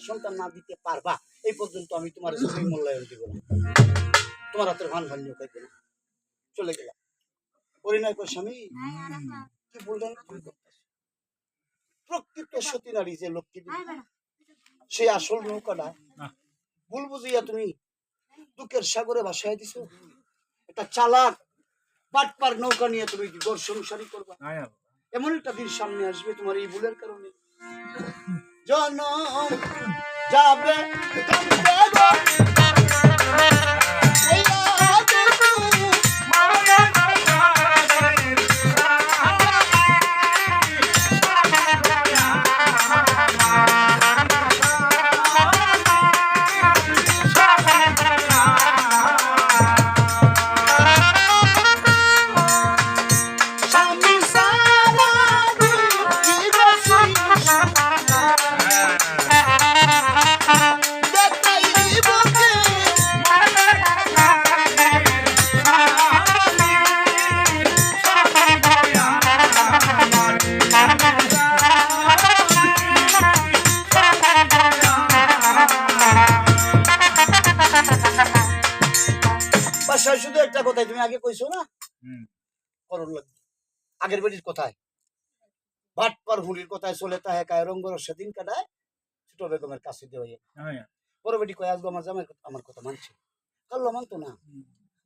সন্তান না দিতে পারবা এই পর্যন্ত আমি তোমার জমি মূল্যায়ন দিব না, তোমার হাতের ভান ভান্নিও খাইবে না। চলে গেলাম। পরিণয় কর স্বামী কি বললেন, প্রকৃত সতী নারী যে লক্ষ্মী সেই আসল নৌকাটা ভুল বুঝিয়া তুমি দুঃখের সাগরে ভাসায় দিছো। একটা চালাক বাটপার নৌকা নিয়ে তুমি কি ঘর সংসারী করবা? এমন একটা দিন সামনে আসবে তোমার এই ভুলের কারণে জনম যাবে শুধু একটা কথাই তুমি আগে কইছো না আগের বেটির কথায় ভাটপার হুলির কথায় চলে তাহে কায় রঙ্গর সেদিন কাটায় ছোট বেগমের কাছে দেওয়া বড় বেটি কয় আসবো আমার জামাই আমার কথা মানছে, কাল্লো মানতো না।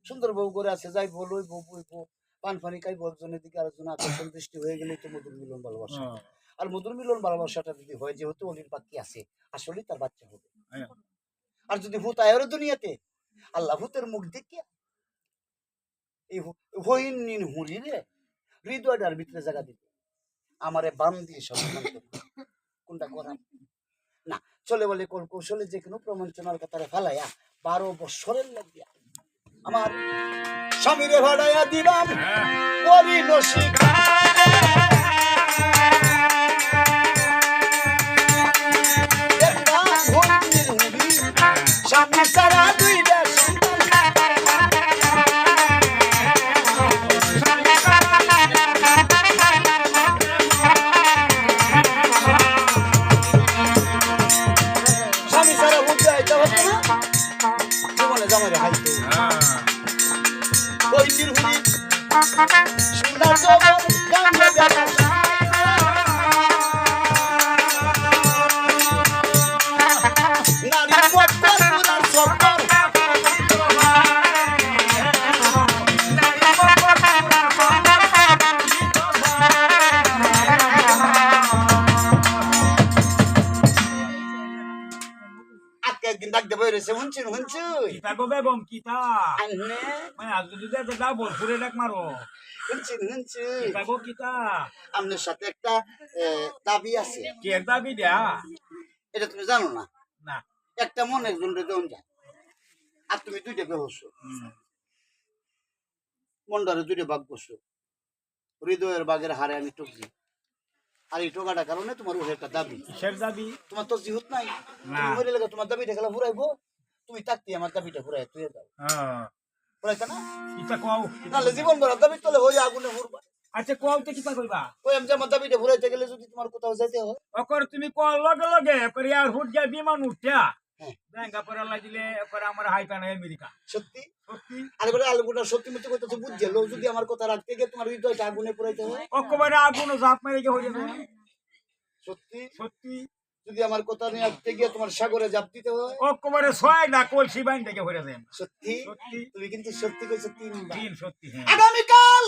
সুন্দর বউ করে আছে যাই বলই বউ বইবো পান ফানি খাইব, একজনের দিকে আরেকজন আকর্ষণ দৃষ্টি হয়ে গেলেই তো মধুর মিলন ভালোবাসা। আর মধুর মিলন ভালোবাসাটা যদি হয় যেহেতু অলির পাখি আছে আসলেই তার বাচ্চা হবে। আর যদি ভূত আয়ের দুনিয়াতে আল্লাহ ভূতের মুখ দেখিয়া এই হইন হুলিরে হৃদয়টার ভিতরে জায়গা দিবে আমারে বাম দিয়ে সব কোনটা করা না চলে বলে কোন কৌশলে যে কোনো প্রমঞ্চনার কথারে ফেলাইয়া 12 বছরের লাগিয়া আমার স্বামীরে ভাড়াইয়া দিবাম পরিণশিকা স্বামী সারা দুইটা জামাইরে হাইতো কইতির হুলি সুন্দর জবন গাঙ্গে দেখা নারী পত্তর পুরার সত্তর একদিন ডাকতে বই রয়েছে হুনছুন হুনছুই কিতা গো বেগম কিতা মানে আজ যদি তো দাও বলপুরে ডাক মারো হুনছুন হুনছুই কিতা গো কিতা আপনার সাথে একটা দাবি আছে। কি দাবি দেয়া এটা তুমি জানো না? না একটা মন একজন দেন যায় আর তুমি দুইটা বেহসো মনটারে দুইটা ভাগ বসো হৃদয়ের বাগের হারে আমি টুকছি আর এই টোকাটার কারণে তোমার ওর একটা দাবি। কিসের দাবি? তোমার তো জিহুত নাই, তুমি মরে লাগা তোমার দাবিটা খেলা ফুরাইবো, তুমি থাকতে আমার দাবিটা ফুরাই তুই দাও ফুরাইতা না কিতা কও নাহলে জীবন ভরা দাবি তোলে হই আগুনে ফুরবা। আচ্ছা কও তে কিতা কইবা? ওই আমি আমার দাবিটা ফুরাইতে গেলে যদি তোমার কোথাও যেতে হয় অকর তুমি কল লগে লগে করে আর হুট যায় বিমান উঠা ব্যাংকা পরে লাগিলে করে আমার হাইটা না আমেরিকা। সত্যি সত্যি আরে বলে আলুটা সত্যি মতো কইতাছে বুঝছে লোক যদি আমার কথা রাখতে গিয়ে তোমার হৃদয়টা আগুনে পুরাইতে হয় অকবারে আগুন জাপ মেরে গিয়ে হয়ে যাবে। সত্যি সত্যি যদি আমার কথা নিয়ে রাখতে গিয়ে তোমার সাগরে জাপ দিতে হয় অকবারে 6 লাখ কলসি বাইন থেকে হয়ে যাবে। সত্যি সত্যি তুমি কিন্তু সত্যি কইছো তিন সত্যি। আগামীকাল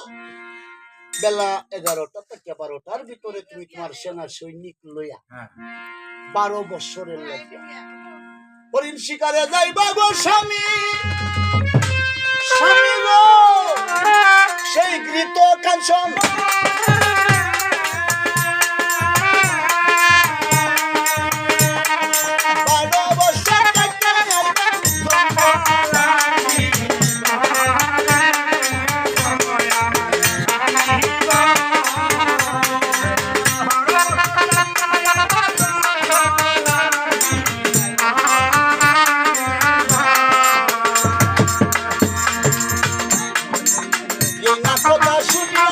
বেলা 11টা থেকে 12টার ভিতরে তুমি তোমার সেনা সৈনিক লইয়া 12 বছরের লাগিয়া হরিণ শিকারে যাইবা গো স্বামী। স্বামী গো সেই গৃত কাঞ্চন কথা শুনিয়া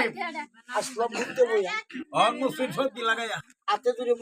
মুসলিম আসলাম ঘুরতে বইয়া মুসলিম সত্যি লাগাইয়া হাতে দূরে